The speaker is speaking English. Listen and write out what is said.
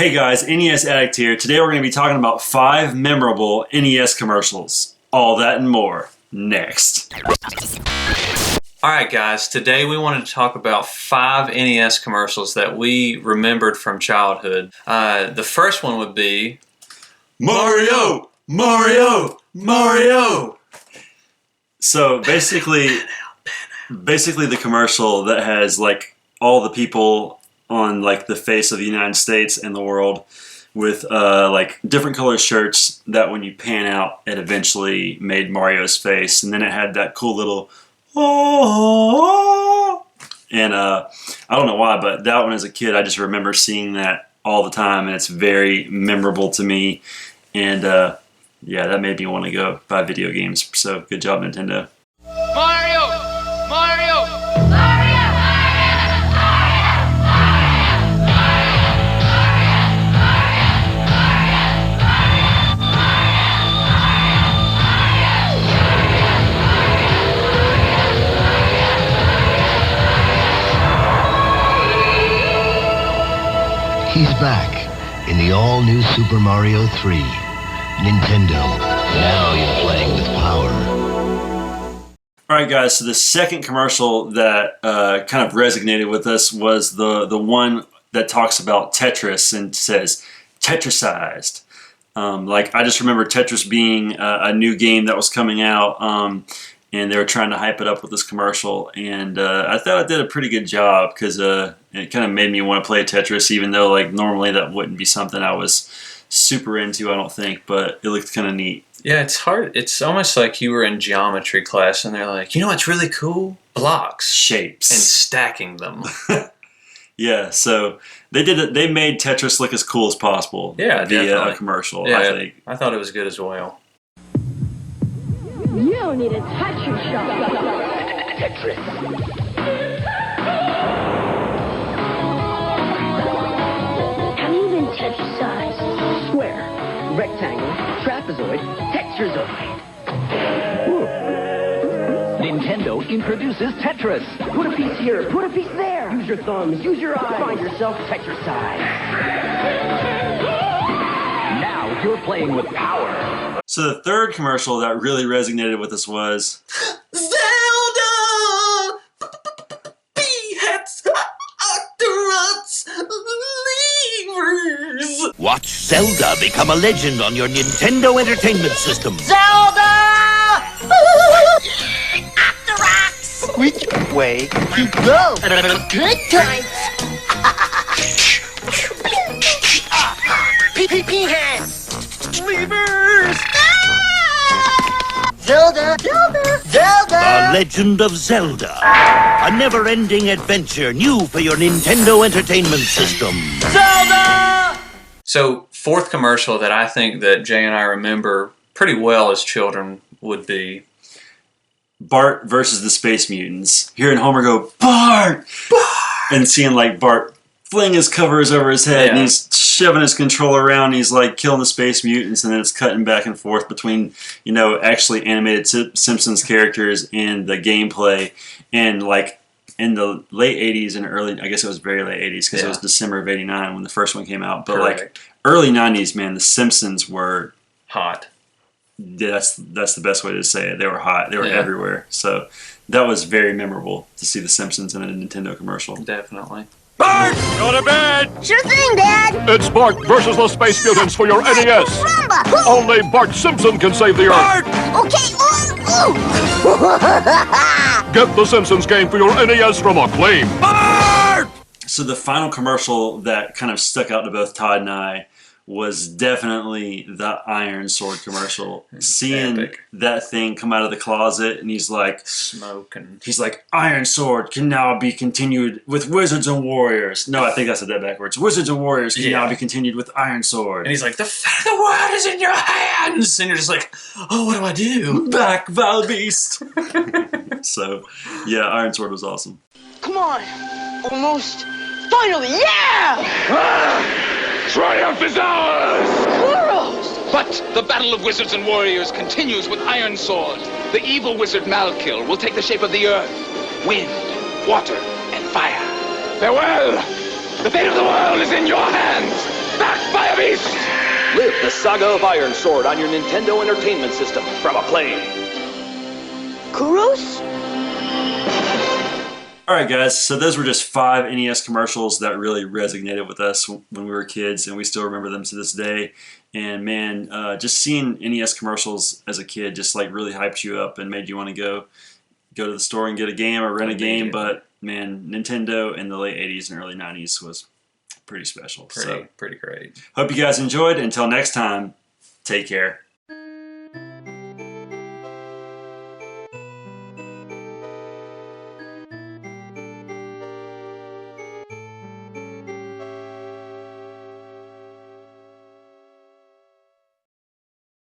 Hey guys, NES Addict here. Today we're going to be talking about 5 memorable NES commercials. All that and more, next. Alright guys, today we wanted to talk about 5 NES commercials that we remembered from childhood. The first one would be... Mario! Mario! Mario! So basically the commercial that has like all the people on like the face of the United States and the world with like different color shirts that when you pan out it eventually made Mario's face, and then it had that cool little oh, and I don't know why, but that one as a kid I just remember seeing that all the time, and it's very memorable to me, and yeah, that made me want to go buy video games. So good job, Nintendo. Mario! Mario! He's back in the all-new Super Mario 3. Nintendo, now you're playing with power. Alright guys, so the second commercial that kind of resonated with us was the one that talks about Tetris and says, Tetrisized. Like, I just remember Tetris being a new game that was coming out, and they were trying to hype it up with this commercial, and I thought it did a pretty good job, because it kind of made me want to play Tetris, even though like normally that wouldn't be something I was super into, I don't think, but it looked kind of neat. Yeah, it's hard. It's almost like you were in geometry class and they're like, you know what's really cool? Blocks. Shapes. And stacking them. Yeah, so they did it. They made Tetris look as cool as possible. Yeah, definitely. Commercial, yeah, I think. I thought it was good as well. You need a Tetris shot. Tetris. Have you been Tetrisized? Square, rectangle, trapezoid, tetrazoid. Nintendo introduces Tetris. Put a piece here, put a piece there. Use your thumbs, use your eyes. Find yourself Tetrisized. Now you're playing with power. So the third commercial that really resonated with us was Zelda! Beheads! Octorots! Levers! Watch Zelda become a legend on your Nintendo Entertainment System. Zelda! Octoroks! Which way to go? Good times! P-P-P-heads! Levers! Zelda! Zelda! Zelda! The Legend of Zelda. A never-ending adventure new for your Nintendo Entertainment System. Zelda! So, fourth commercial that I think that Jay and I remember pretty well as children would be Bart versus the Space Mutants. Hearing Homer go, Bart! Bart! And seeing like Bart fling his covers over his head, and he's shoving his controller around, and he's like killing the Space Mutants, and then it's cutting back and forth between, you know, actually animated Simpsons characters and the gameplay. And like in the late 80s and early, I guess it was very late 80s, because it was December of 89 when the first one came out. But like early 90s, man, the Simpsons were hot. Yeah, that's the best way to say it. They were hot. They were everywhere. So that was very memorable to see the Simpsons in a Nintendo commercial. Definitely. Bart! Go to bed! Sure thing, Dad! It's Bart versus the Space Mutants for your NES. Rumba! Only Bart Simpson can save the Earth. Okay, ooh! Get the Simpsons game for your NES from Acclaim. Bart! So the final commercial that kind of stuck out to both Todd and I was definitely the Iron Sword commercial. Seeing that thing come out of the closet, and he's like, smoking. He's like, Iron Sword can now be continued with Wizards and Warriors. No, I think I said that backwards. Wizards and Warriors can now be continued with Iron Sword. And he's like, the fate of the world is in your hands. And you're just like, oh, what do I do? Back, Val Beast. So, yeah, Iron Sword was awesome. Come on, almost. Finally, yeah! Triumph is ours! Squirrels! But the battle of Wizards and Warriors continues with Iron Sword. The evil wizard Malkill will take the shape of the earth, wind, water, and fire. Farewell! The fate of the world is in your hands! Back Live the saga of Iron Sword on your Nintendo Entertainment System from Acclaim. Kuros? Alright guys, so those were just 5 NES commercials that really resonated with us when we were kids, and we still remember them to this day. And man, just seeing NES commercials as a kid just like really hyped you up and made you want to go to the store and get a game or rent a game. But man, Nintendo in the late 80s and early 90s was pretty special. Pretty great. Hope you guys enjoyed. Until next time, take care.